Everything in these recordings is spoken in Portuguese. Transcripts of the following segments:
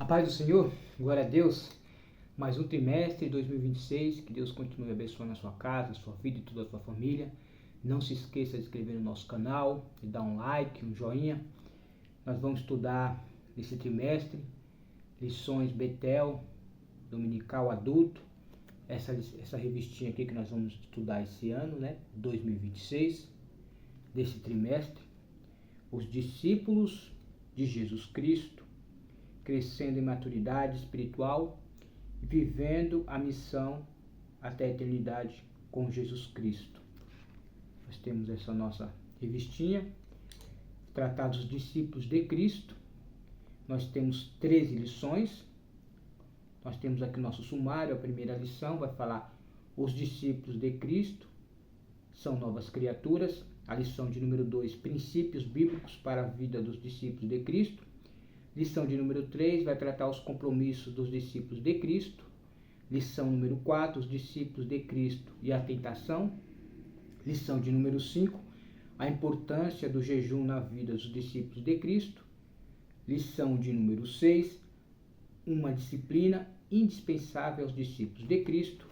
A paz do Senhor, glória a Deus, mais um trimestre de 2026, que Deus continue abençoando a sua casa, a sua vida e toda a sua família. Não se esqueça de se inscrever no nosso canal, de dar um like, um joinha. Nós vamos estudar nesse trimestre lições Betel, dominical adulto, essa revistinha aqui que nós vamos estudar esse ano, 2026, desse trimestre, os discípulos de Jesus Cristo, crescendo em maturidade espiritual e vivendo a missão até a eternidade com Jesus Cristo. Nós temos essa nossa revistinha, tratar dos discípulos de Cristo. Nós temos 13 lições. Nós temos aqui o nosso sumário, a primeira lição vai falar os discípulos de Cristo são novas criaturas. A lição de número 2, princípios bíblicos para a vida dos discípulos de Cristo. Lição de número 3 vai tratar os compromissos dos discípulos de Cristo. Lição número 4, os discípulos de Cristo e a tentação. Lição de número 5, a importância do jejum na vida dos discípulos de Cristo. Lição de número 6, uma disciplina indispensável aos discípulos de Cristo.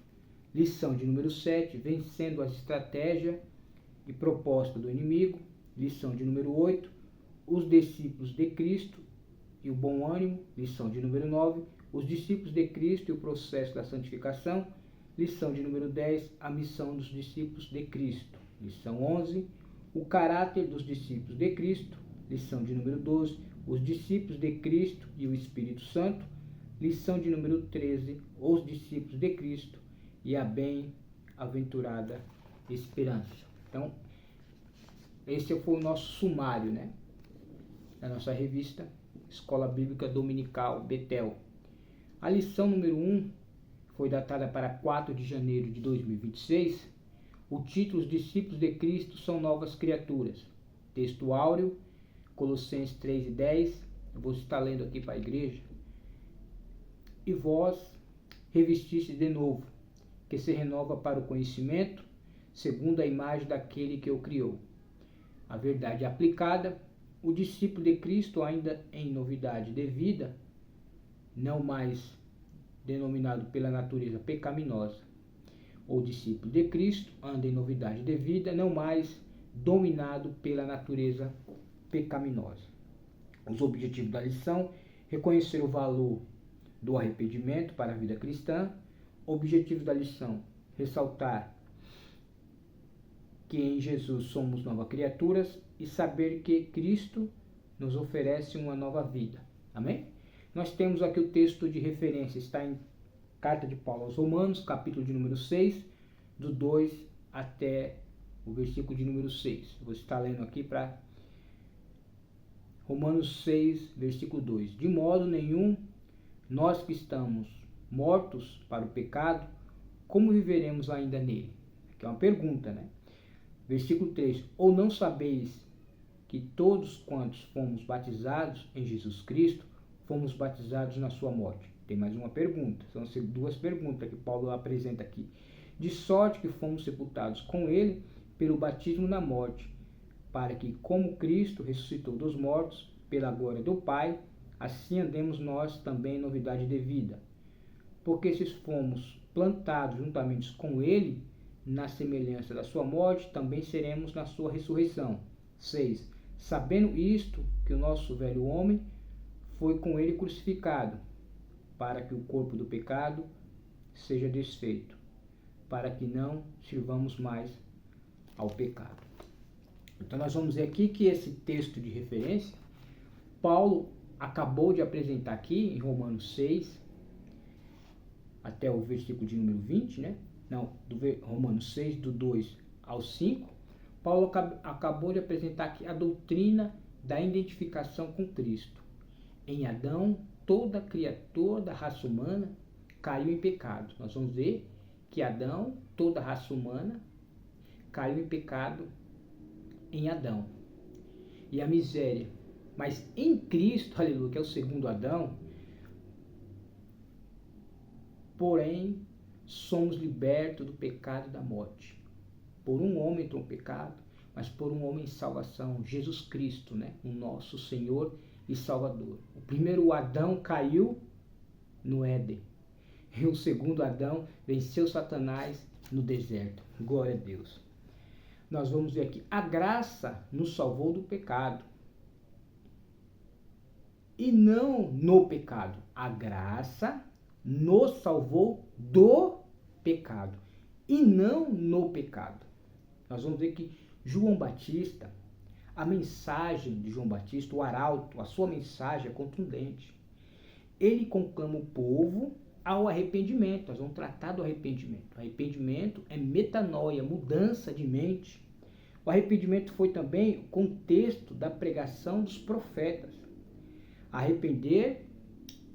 Lição de número 7, vencendo as estratégias e propostas do inimigo. Lição de número 8, os discípulos de Cristo e o bom ânimo. Lição de número 9, os discípulos de Cristo e o processo da santificação. Lição de número 10, a missão dos discípulos de Cristo. Lição 11, o caráter dos discípulos de Cristo. Lição de número 12, os discípulos de Cristo e o Espírito Santo. Lição de número 13, os discípulos de Cristo e a bem-aventurada esperança. Então, esse foi o nosso sumário, da nossa revista Escola Bíblica Dominical Betel. A lição número 1 foi datada para 4 de janeiro de 2026. O título, os discípulos de Cristo são novas criaturas. Texto áureo, Colossenses 3:10. Eu vou estar lendo aqui para a igreja. E vós revestiste de novo, que se renova para o conhecimento, segundo a imagem daquele que o criou. A verdade aplicada, o discípulo de Cristo, ainda em novidade de vida, não mais denominado pela natureza pecaminosa. O discípulo de Cristo anda em novidade de vida, não mais dominado pela natureza pecaminosa. Os objetivos da lição: reconhecer o valor do arrependimento para a vida cristã. Objetivos da lição: ressaltar que em Jesus somos novas criaturas e saber que Cristo nos oferece uma nova vida. Amém? Nós temos aqui o texto de referência, está em Carta de Paulo aos Romanos, capítulo de número 6, do 2 até o versículo de número 6. Vou estar lendo aqui para Romanos 6, versículo 2. De modo nenhum, nós que estamos mortos para o pecado, como viveremos ainda nele? Aqui é uma pergunta, Versículo 3. Ou não sabeis que todos quantos fomos batizados em Jesus Cristo, fomos batizados na sua morte? Tem mais uma pergunta. São duas perguntas que Paulo apresenta aqui. De sorte que fomos sepultados com ele pelo batismo na morte, para que, como Cristo ressuscitou dos mortos pela glória do Pai, assim andemos nós também em novidade de vida. Porque se fomos plantados juntamente com ele na semelhança da sua morte, também seremos na sua ressurreição. 6. Sabendo isto, que o nosso velho homem foi com ele crucificado, para que o corpo do pecado seja desfeito, para que não sirvamos mais ao pecado. Então nós vamos ver aqui que esse texto de referência, Paulo acabou de apresentar aqui em Romanos 6, até o versículo de número 20, Romanos 6, do 2 ao 5, Paulo acabou de apresentar aqui a doutrina da identificação com Cristo. Em Adão, toda criatura da raça humana caiu em pecado. Nós vamos ver que Adão, toda a raça humana, caiu em pecado em Adão. E a miséria. Mas em Cristo, aleluia, que é o segundo Adão, porém, somos libertos do pecado e da morte. Por um homem entrou o pecado, mas por um homem em salvação, Jesus Cristo, o nosso Senhor e Salvador. O primeiro Adão caiu no Éden. E o segundo Adão venceu Satanás no deserto. Glória a Deus. Nós vamos ver aqui, a graça nos salvou do pecado. E não no pecado. A graça nos salvou do pecado. E não no pecado. Nós vamos ver que João Batista, a mensagem de João Batista, o arauto, a sua mensagem é contundente. Ele conclama o povo ao arrependimento. Nós vamos tratar do arrependimento. Arrependimento é metanoia, mudança de mente. O arrependimento foi também o contexto da pregação dos profetas. Arrepender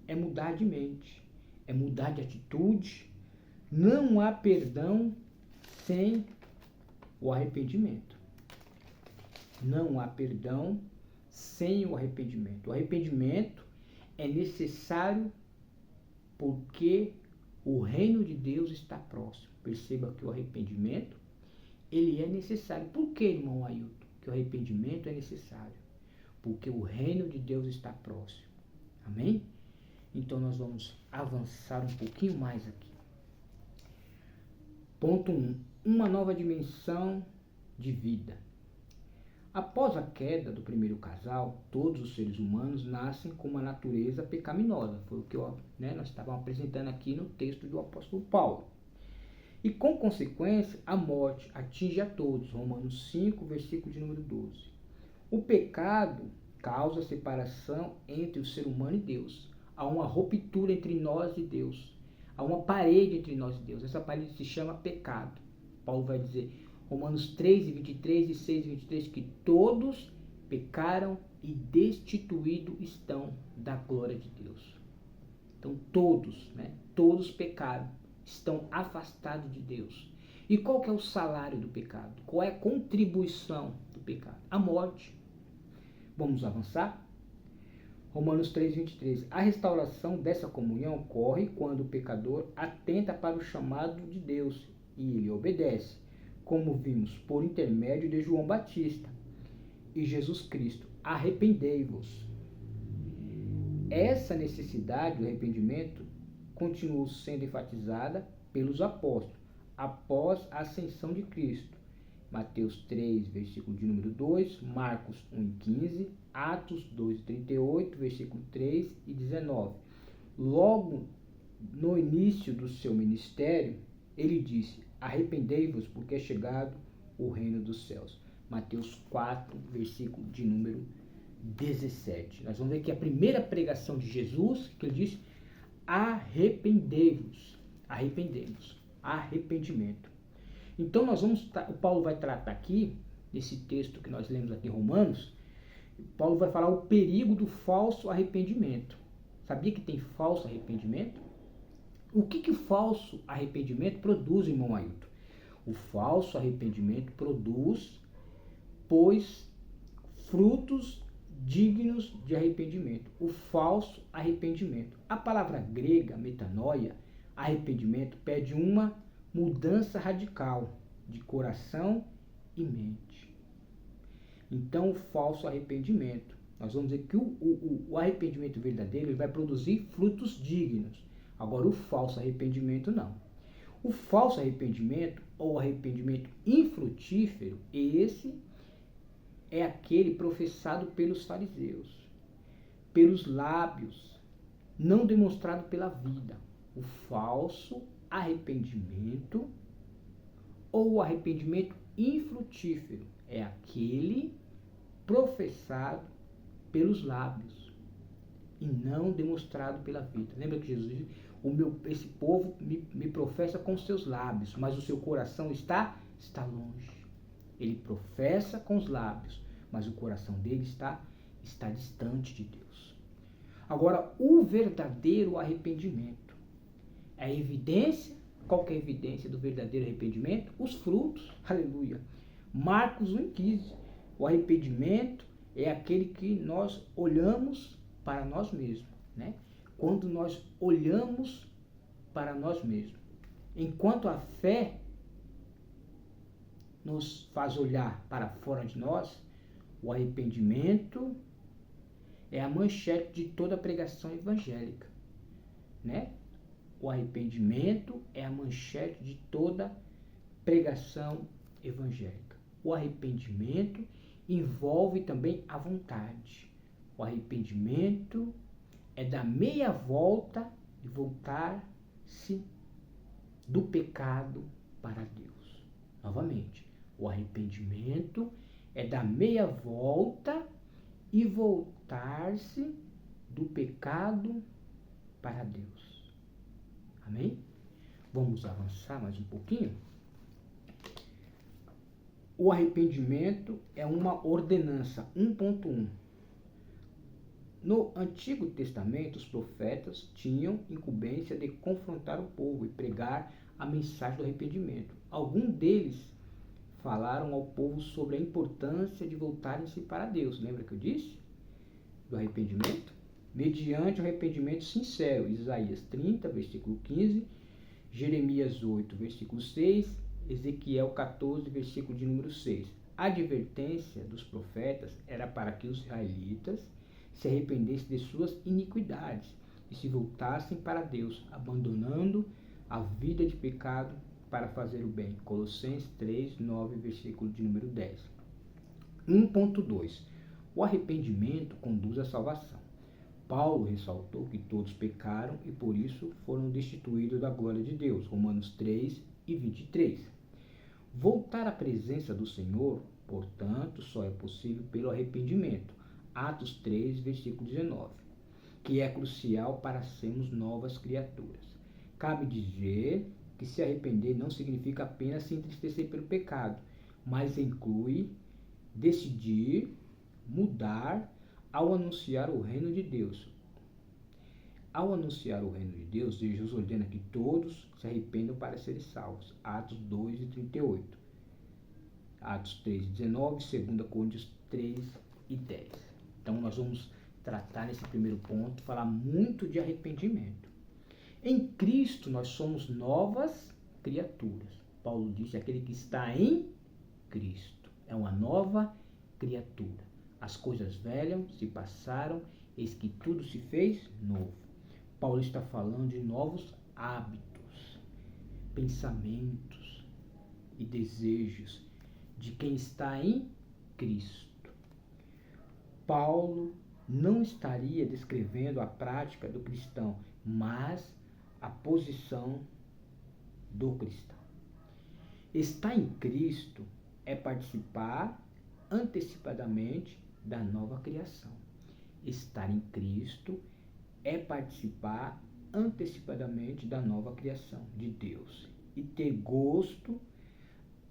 é mudar de mente, é mudar de atitude. Não há perdão sem o arrependimento. Não há perdão sem o arrependimento. O arrependimento é necessário porque o reino de Deus está próximo. Perceba que o arrependimento, ele é necessário. Por que, irmão Ailton, que o arrependimento é necessário? Porque o reino de Deus está próximo. Amém? Então nós vamos avançar um pouquinho mais aqui. Ponto 1. Uma nova dimensão de vida. Após a queda do primeiro casal, todos os seres humanos nascem com uma natureza pecaminosa. Foi o que nós estávamos apresentando aqui no texto do apóstolo Paulo. E com consequência, a morte atinge a todos. Romanos 5, versículo de número 12. O pecado causa separação entre o ser humano e Deus. Há uma ruptura entre nós e Deus. Há uma parede entre nós e Deus. Essa parede se chama pecado. Paulo vai dizer, Romanos 3, 23 e 6, 23, que todos pecaram e destituídos estão da glória de Deus. Então todos, todos pecaram, estão afastados de Deus. E qual que é o salário do pecado? Qual é a contribuição do pecado? A morte. Vamos avançar? Romanos 3, 23. A restauração dessa comunhão ocorre quando o pecador atenta para o chamado de Deus e ele obedece, como vimos por intermédio de João Batista e Jesus Cristo. Arrependei-vos. Essa necessidade do arrependimento continuou sendo enfatizada pelos apóstolos após a ascensão de Cristo. Mateus 3, versículo de número 2, Marcos 1, 15, Atos 2, 38, versículo 3 e 19. Logo no início do seu ministério, ele disse, arrependei-vos porque é chegado o reino dos céus. Mateus 4, versículo de número 17. Nós vamos ver que a primeira pregação de Jesus, que ele disse, arrependei-vos. Arrependei-vos. Arrependimento. Então o Paulo vai tratar aqui, nesse texto que nós lemos aqui em Romanos, Paulo vai falar o perigo do falso arrependimento. Sabia que tem falso arrependimento? O que o falso arrependimento produz, irmão Ailton? O falso arrependimento produz, pois, frutos dignos de arrependimento. O falso arrependimento. A palavra grega, metanoia, arrependimento, pede uma mudança radical de coração e mente. Então, o falso arrependimento, nós vamos dizer que o arrependimento verdadeiro ele vai produzir frutos dignos. Agora, o falso arrependimento não. O falso arrependimento, ou arrependimento infrutífero, esse é aquele professado pelos fariseus, pelos lábios, não demonstrado pela vida. O falso arrependimento ou o arrependimento infrutífero é aquele professado pelos lábios e não demonstrado pela vida. Lembra que Jesus disse, esse povo me professa com seus lábios, mas o seu coração está longe. Ele professa com os lábios, mas o coração dele está distante de Deus. Agora, o verdadeiro arrependimento, a evidência, qual que é a evidência do verdadeiro arrependimento? Os frutos, aleluia. Marcos 1,15, o arrependimento é aquele que nós olhamos para nós mesmos, Quando nós olhamos para nós mesmos. Enquanto a fé nos faz olhar para fora de nós, o arrependimento É a manchete de toda a pregação evangélica, né? O arrependimento é a manchete de toda pregação evangélica. O arrependimento envolve também a vontade. O arrependimento é dar meia volta e voltar-se do pecado para Deus. Novamente, o arrependimento é dar meia volta e voltar-se do pecado para Deus. Amém? Vamos avançar mais um pouquinho? O arrependimento é uma ordenança. 1.1. No Antigo Testamento, os profetas tinham incumbência de confrontar o povo e pregar a mensagem do arrependimento. Alguns deles falaram ao povo sobre a importância de voltarem-se para Deus. Lembra que eu disse? Do arrependimento? Mediante o arrependimento sincero. Isaías 30, versículo 15, Jeremias 8, versículo 6, Ezequiel 14, versículo de número 6. A advertência dos profetas era para que os israelitas se arrependessem de suas iniquidades e se voltassem para Deus, abandonando a vida de pecado para fazer o bem. Colossenses 3, 9, versículo de número 10. 1.2. O arrependimento conduz à salvação. Paulo ressaltou que todos pecaram e por isso foram destituídos da glória de Deus. Romanos 3 e 23. Voltar à presença do Senhor, portanto, só é possível pelo arrependimento. Atos 3, versículo 19, que é crucial para sermos novas criaturas. Cabe dizer que se arrepender não significa apenas se entristecer pelo pecado, mas inclui decidir mudar ao anunciar o reino de Deus. Ao anunciar o reino de Deus, Jesus ordena que todos se arrependam para serem salvos. Atos 2 e 38. Atos 3 e 19, 2 Coríntios 3 e 10. Então, nós vamos tratar nesse primeiro ponto, falar muito de arrependimento. Em Cristo, nós somos novas criaturas. Paulo diz, aquele que está em Cristo é uma nova criatura. As coisas velhas se passaram, eis que tudo se fez novo. Paulo está falando de novos hábitos, pensamentos e desejos de quem está em Cristo. Paulo não estaria descrevendo a prática do cristão, mas a posição do cristão. Estar em Cristo é participar antecipadamente da nova criação. Estar em Cristo é participar antecipadamente da nova criação de Deus e ter gosto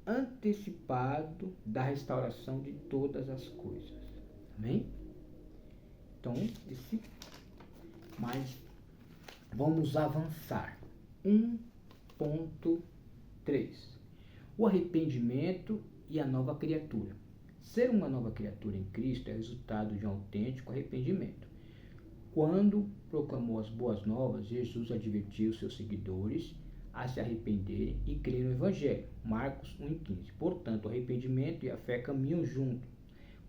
antecipado da restauração de todas as coisas. Amém? Então, mas vamos avançar. 1.3. O arrependimento e a nova criatura. Ser uma nova criatura em Cristo é resultado de um autêntico arrependimento. Quando proclamou as boas novas, Jesus advertiu seus seguidores a se arrependerem e crer no Evangelho. Marcos 1,15. Portanto, o arrependimento e a fé caminham juntos.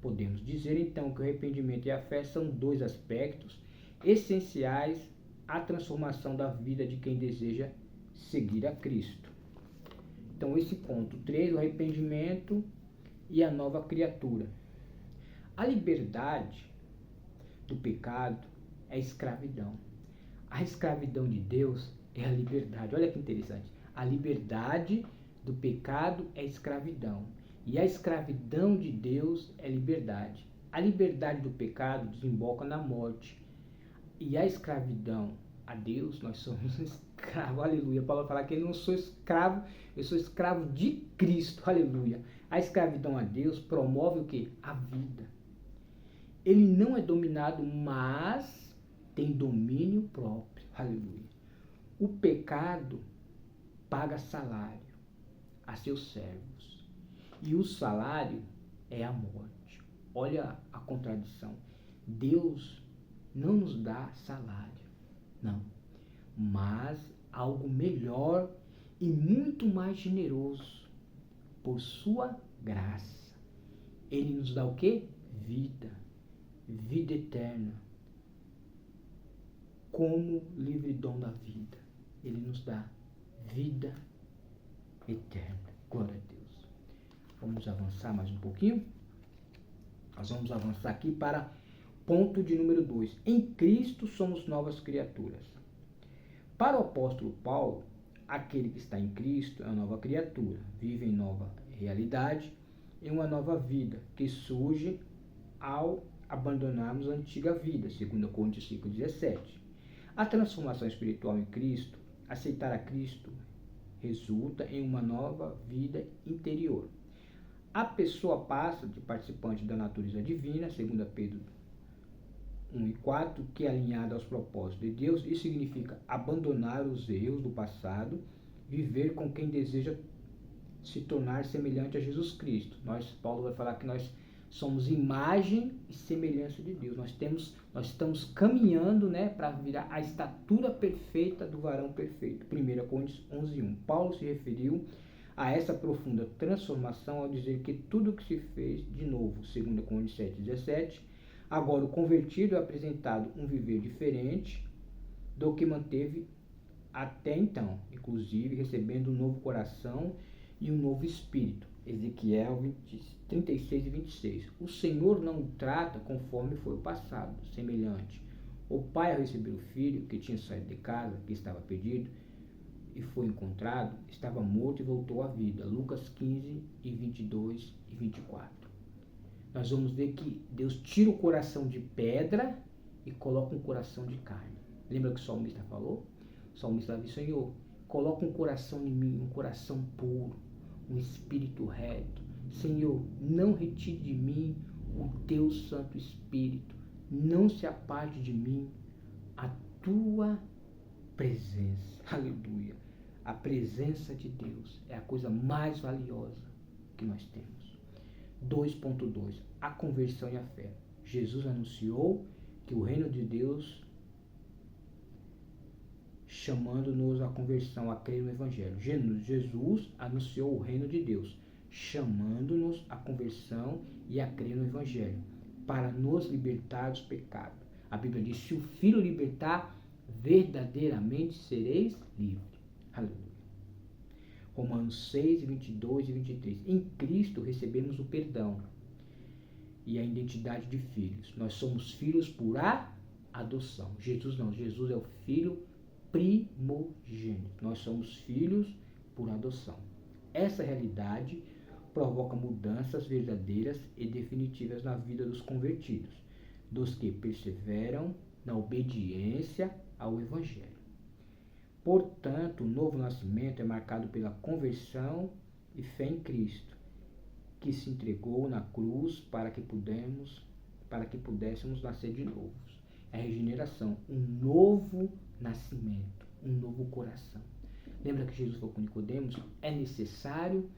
Podemos dizer então que o arrependimento e a fé são dois aspectos essenciais à transformação da vida de quem deseja seguir a Cristo. Então, esse ponto 3, o arrependimento e a nova criatura. A liberdade do pecado é escravidão. A escravidão de Deus é a liberdade. Olha que interessante. A liberdade do pecado é escravidão. E a escravidão de Deus é liberdade. A liberdade do pecado desemboca na morte. E a escravidão a Deus, nós somos escravos. Aleluia. Paulo fala que eu não sou escravo, eu sou escravo de Cristo. Aleluia. A escravidão a Deus promove o quê? A vida. Ele não é dominado, mas tem domínio próprio. Aleluia. O pecado paga salário a seus servos. E o salário é a morte. Olha a contradição. Deus não nos dá salário, não. Mas algo melhor e muito mais generoso. Por sua graça. Ele nos dá o quê? Vida. vida eterna, como livre dom da vida. Ele nos dá vida eterna. Glória a Deus. Vamos avançar mais um pouquinho. Nós vamos avançar aqui para ponto de número 2. Em Cristo somos novas criaturas. Para o apóstolo Paulo, aquele que está em Cristo é uma nova criatura, vive em nova realidade, em uma nova vida que surge ao abandonarmos a antiga vida, 2 Coríntios 5,17. A transformação espiritual em Cristo, aceitar a Cristo, resulta em uma nova vida interior. A pessoa passa de participante da natureza divina, 2 Pedro 1:4, que é alinhada aos propósitos de Deus. Isso significa abandonar os erros do passado, viver com quem deseja se tornar semelhante a Jesus Cristo. Paulo vai falar que nós somos imagem e semelhança de Deus. Nós estamos caminhando, para virar a estatura perfeita do varão perfeito. 1 Coríntios 11:1. Paulo se referiu a essa profunda transformação ao dizer que tudo que se fez de novo, 2 Coríntios 7:17. Agora o convertido é apresentado um viver diferente do que manteve até então, inclusive recebendo um novo coração e um novo espírito. Ezequiel 36:26. O Senhor não o trata conforme foi o passado, semelhante. O pai, ao receber o filho que tinha saído de casa, que estava perdido, e foi encontrado, estava morto e voltou à vida. Lucas 15:22 e 24. Nós vamos ver que Deus tira o coração de pedra e coloca um coração de carne. Lembra que o salmista falou? O salmista disse: Senhor, coloca um coração em mim, um coração puro, um espírito reto. Senhor, não retire de mim o teu Santo Espírito. Não se aparte de mim a tua presença. Aleluia. A presença de Deus é a coisa mais valiosa que nós temos. 2.2. A conversão e a fé. Jesus anunciou que o reino de Deus, chamando-nos à conversão, a crer no Evangelho. Jesus anunciou o reino de Deus, chamando-nos à conversão e a crer no Evangelho, para nos libertar dos pecados. A Bíblia diz: se o Filho libertar, verdadeiramente sereis livres. Aleluia. Romanos 6:22 e 23. Em Cristo recebemos o perdão e a identidade de filhos. Nós somos filhos por adoção. Jesus não, Jesus é o Filho primogênito. Nós somos filhos por adoção. Essa realidade provoca mudanças verdadeiras e definitivas na vida dos convertidos, dos que perseveram na obediência ao Evangelho. Portanto, o novo nascimento é marcado pela conversão e fé em Cristo, que se entregou na cruz para que pudéssemos nascer de novo. É a regeneração, um novo nascimento, um novo coração. Lembra que Jesus falou com Nicodemos? É necessário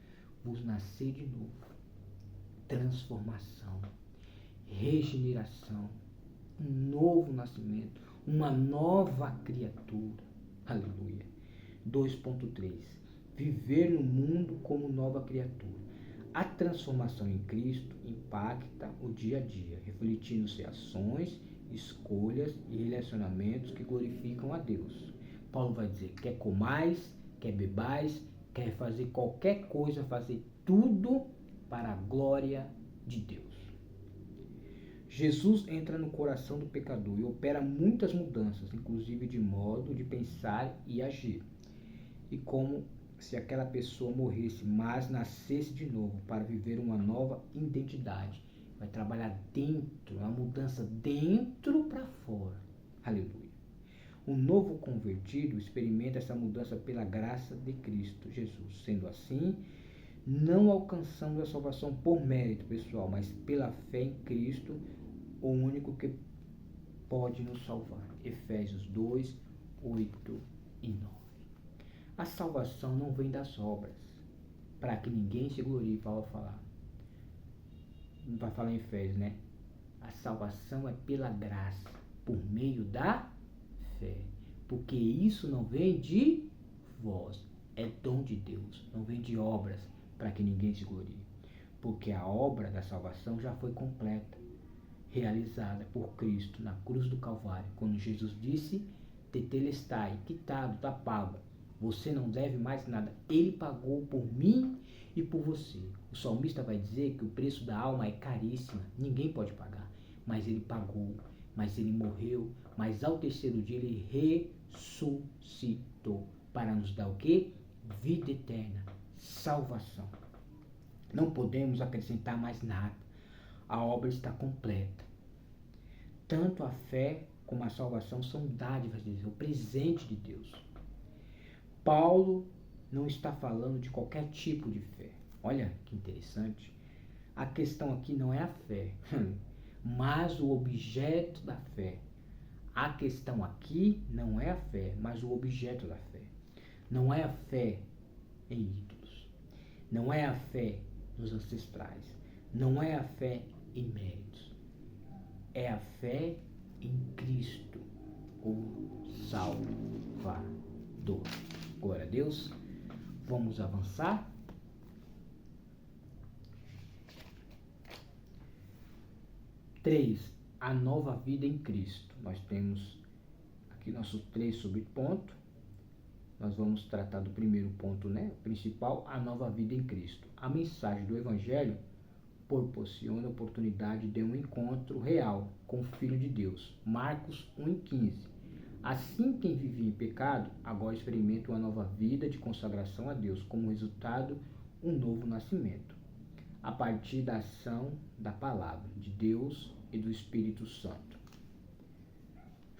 vos nascer de novo. Transformação, regeneração, um novo nascimento, uma nova criatura. Aleluia. 2.3. Viver no mundo como nova criatura. A transformação em Cristo impacta o dia a dia, refletindo-se ações, escolhas e relacionamentos que glorificam a Deus. Paulo vai dizer: quer comais, quer bebais, quer fazer qualquer coisa, fazer tudo para a glória de Deus. Jesus entra no coração do pecador e opera muitas mudanças, inclusive de modo de pensar e agir. E como se aquela pessoa morresse, mas nascesse de novo para viver uma nova identidade. Vai trabalhar dentro, uma mudança dentro para fora. Aleluia. O novo convertido experimenta essa mudança pela graça de Cristo Jesus. Sendo assim, não alcançamos a salvação por mérito pessoal, mas pela fé em Cristo, o único que pode nos salvar. Efésios 2, 8 e 9. A salvação não vem das obras, para que ninguém se glorie. Paulo vai falar em Efésios, né? A salvação é pela graça, por meio da fé. Porque isso não vem de vós, é dom de Deus, não vem de obras, para que ninguém se glorie. Porque a obra da salvação já foi completa. realizada por Cristo na cruz do Calvário, quando Jesus disse: Tetelestai, quitado, está pago. Você não deve mais nada. Ele pagou por mim e por você. O salmista vai dizer que o preço da alma é caríssimo, ninguém pode pagar. Mas ele pagou, mas ele morreu, mas ao terceiro dia ele ressuscitou para nos dar o quê? Vida eterna, salvação. Não podemos acrescentar mais nada. A obra está completa. Tanto a fé como a salvação são dádivas de Deus, o presente de Deus. Paulo não está falando de qualquer tipo de fé. Olha que interessante. A questão aqui não é a fé, mas o objeto da fé. A questão aqui não é a fé, mas o objeto da fé. Não é a fé em ídolos. Não é a fé nos ancestrais. Não é a fé em méritos. É a fé em Cristo, o Salvador. Glória a Deus. Vamos avançar. Três, a nova vida em Cristo. Nós temos aqui nossos 3 subpontos. Nós vamos tratar do primeiro ponto, principal, a nova vida em Cristo. A mensagem do Evangelho proporciona a oportunidade de um encontro real com o Filho de Deus. Marcos 1,15. Assim, quem vivia em pecado, agora experimenta uma nova vida de consagração a Deus, como resultado, um novo nascimento, a partir da ação da palavra de Deus e do Espírito Santo.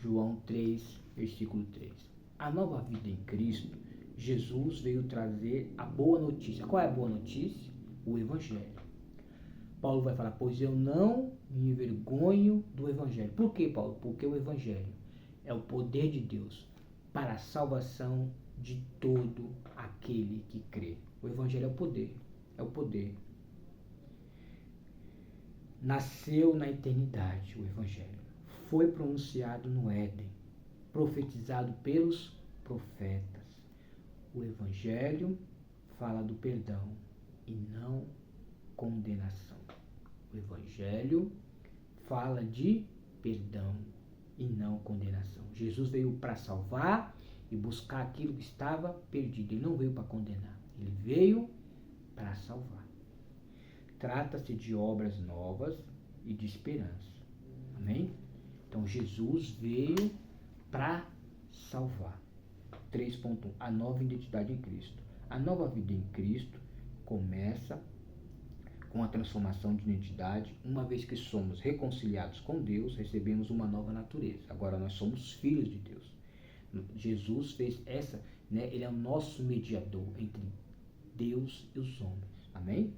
João 3, versículo 3. A nova vida em Cristo, Jesus veio trazer a boa notícia. Qual é a boa notícia? O Evangelho. Paulo vai falar: pois eu não me envergonho do Evangelho. Por que, Paulo? Porque o Evangelho é o poder de Deus para a salvação de todo aquele que crê. O Evangelho é o poder. É o poder. Nasceu na eternidade o Evangelho. Foi pronunciado no Éden, profetizado pelos profetas. O Evangelho fala do perdão e não condenação. O Evangelho fala de perdão e não condenação. Jesus veio para salvar e buscar aquilo que estava perdido. Ele não veio para condenar. Ele veio para salvar. Trata-se de obras novas e de esperança. Amém? Então, Jesus veio para salvar. 3.1. A nova identidade em Cristo. A nova vida em Cristo começa com a transformação de identidade. Uma vez que somos reconciliados com Deus, recebemos uma nova natureza. Agora nós somos filhos de Deus. Jesus fez essa, ele é o nosso mediador entre Deus e os homens. Amém?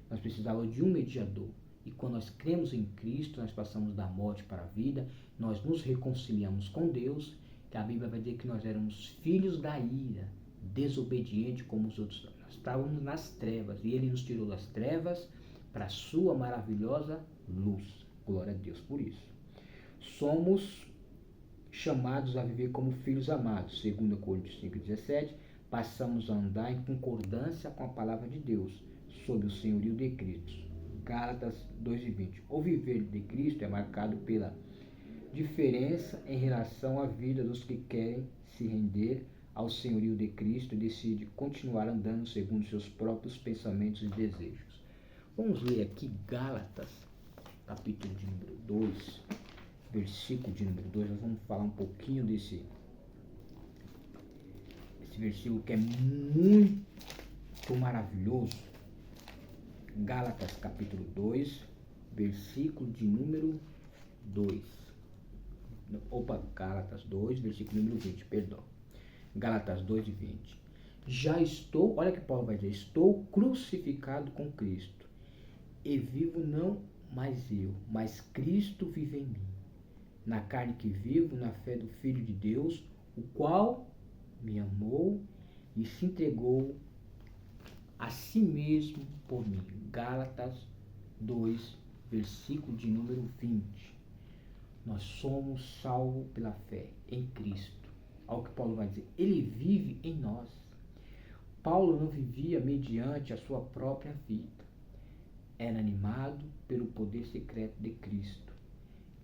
Nós precisávamos de um mediador. E quando nós cremos em Cristo, nós passamos da morte para a vida, nós nos reconciliamos com Deus, que a Bíblia vai dizer que nós éramos filhos da ira, desobedientes como os outros. Nós estávamos nas trevas e Ele nos tirou das trevas para a sua maravilhosa luz. Glória a Deus por isso. Somos chamados a viver como filhos amados. 2 Coríntios 5,17. Passamos a andar em concordância com a palavra de Deus, sob o senhorio de Cristo. Gálatas 2,20. O viver de Cristo é marcado pela diferença em relação à vida dos que querem se render ao senhorio de Cristo e decidem continuar andando segundo seus próprios pensamentos e desejos. Vamos ler aqui Gálatas, capítulo de número 2, versículo de número 2. Nós vamos falar um pouquinho desse versículo que é muito maravilhoso. Gálatas capítulo 2, versículo de número 2. Gálatas 2, versículo número 20, perdão. Gálatas 2 e 20. Já estou, olha que Paulo vai dizer, estou crucificado com Cristo. E vivo não mais eu, mas Cristo vive em mim. Na carne que vivo, na fé do Filho de Deus, o qual me amou e se entregou a si mesmo por mim. Gálatas 2, versículo de número 20. Nós somos salvos pela fé em Cristo. Olha o que Paulo vai dizer. Ele vive em nós. Paulo não vivia mediante a sua própria vida. Era animado pelo poder secreto de Cristo.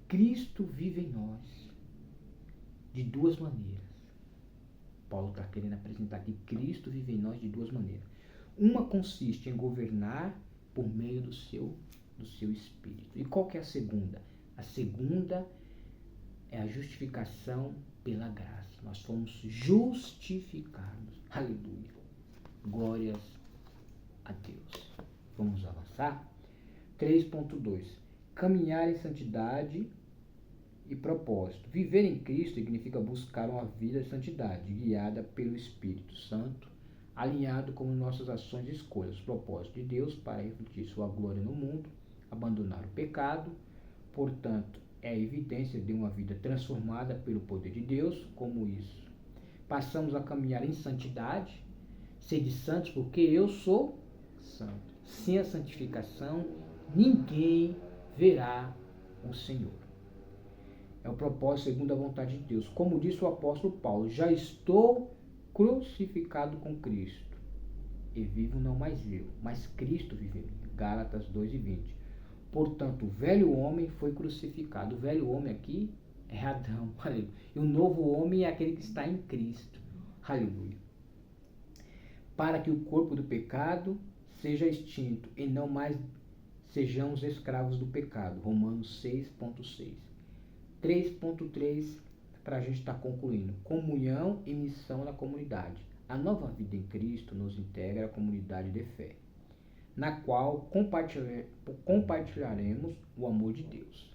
Cristo vive em nós de duas maneiras. Paulo está querendo apresentar que Cristo vive em nós de duas maneiras. Uma consiste em governar por meio do seu Espírito. E qual que é a segunda? A segunda é a justificação pela graça. Nós fomos justificados. Aleluia. Glórias a Deus. Vamos avançar? 3.2. Caminhar em santidade e propósito. Viver em Cristo significa buscar uma vida de santidade, guiada pelo Espírito Santo, alinhado com nossas ações e escolhas. Propósito de Deus para refletir sua glória no mundo, abandonar o pecado. Portanto, é a evidência de uma vida transformada pelo poder de Deus. Como isso? Passamos a caminhar em santidade, sede santos, porque eu sou santo. Sem a santificação, ninguém verá o Senhor. É o propósito segundo a vontade de Deus. Como disse o apóstolo Paulo, já estou crucificado com Cristo. E vivo não mais eu, mas Cristo vive em mim. Gálatas 2:20. Portanto, o velho homem foi crucificado. O velho homem aqui é Adão. Aleluia. E o novo homem é aquele que está em Cristo. Aleluia. Para que o corpo do pecado seja extinto e não mais sejamos escravos do pecado. Romanos 6.6. 3.3, para a gente estar concluindo. Comunhão e missão na comunidade. A nova vida em Cristo nos integra à comunidade de fé, na qual compartilharemos o amor de Deus.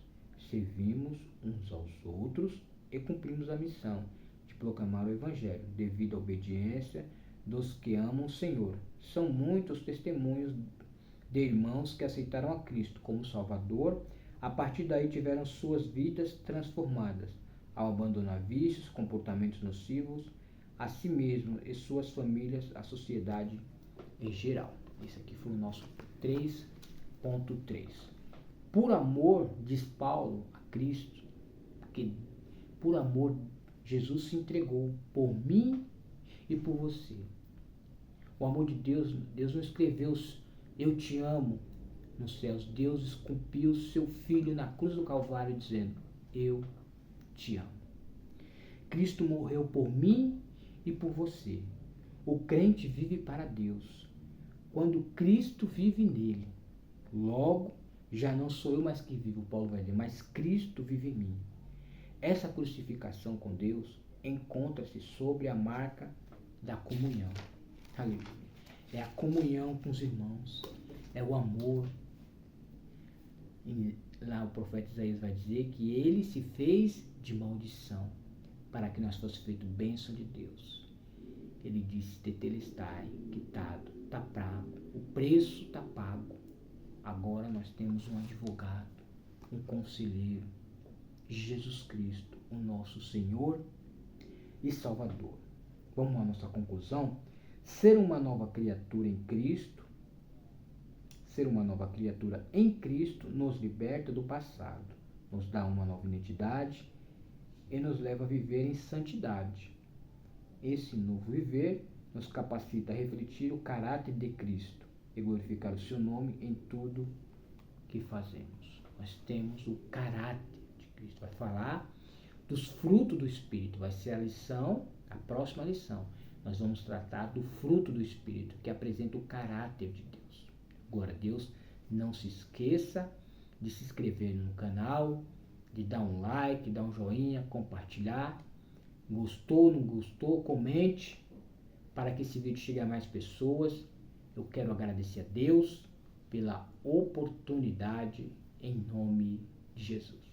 Servimos uns aos outros e cumprimos a missão de proclamar o Evangelho, devido à obediência dos que amam o Senhor. São muitos testemunhos de irmãos que aceitaram a Cristo como Salvador. A partir daí tiveram suas vidas transformadas, ao abandonar vícios, comportamentos nocivos, a si mesmo e suas famílias, a sociedade em geral. Esse aqui foi o nosso 3.3. Por amor, diz Paulo a Cristo, porque por amor Jesus se entregou por mim e por você. O amor de Deus, Deus não escreveu eu te amo nos céus. Deus esculpiu seu Filho na cruz do Calvário dizendo, eu te amo. Cristo morreu por mim e por você. O crente vive para Deus. Quando Cristo vive nele, logo já não sou eu mais que vivo, Paulo vai dizer, mas Cristo vive em mim. Essa crucificação com Deus encontra-se sobre a marca da comunhão. Aleluia. É a comunhão com os irmãos, é o amor. E lá o profeta Isaías vai dizer que ele se fez de maldição para que nós fosse feito bênção de Deus. Ele disse, tetelestai, quitado, está pago, o preço está pago. Agora nós temos um advogado, um conselheiro, Jesus Cristo, o nosso Senhor e Salvador. Vamos à nossa conclusão? Ser uma nova criatura em Cristo, nos liberta do passado, nos dá uma nova identidade e nos leva a viver em santidade. Esse novo viver nos capacita a refletir o caráter de Cristo e glorificar o seu nome em tudo que fazemos. Nós temos o caráter de Cristo. Vai falar dos frutos do Espírito. Vai ser a lição, a próxima lição. Nós vamos tratar do fruto do Espírito, que apresenta o caráter de Deus. Glória a Deus. Não se esqueça de se inscrever no canal, de dar um like, dar um joinha, compartilhar. Gostou, não gostou, comente, para que esse vídeo chegue a mais pessoas. Eu quero agradecer a Deus pela oportunidade, em nome de Jesus.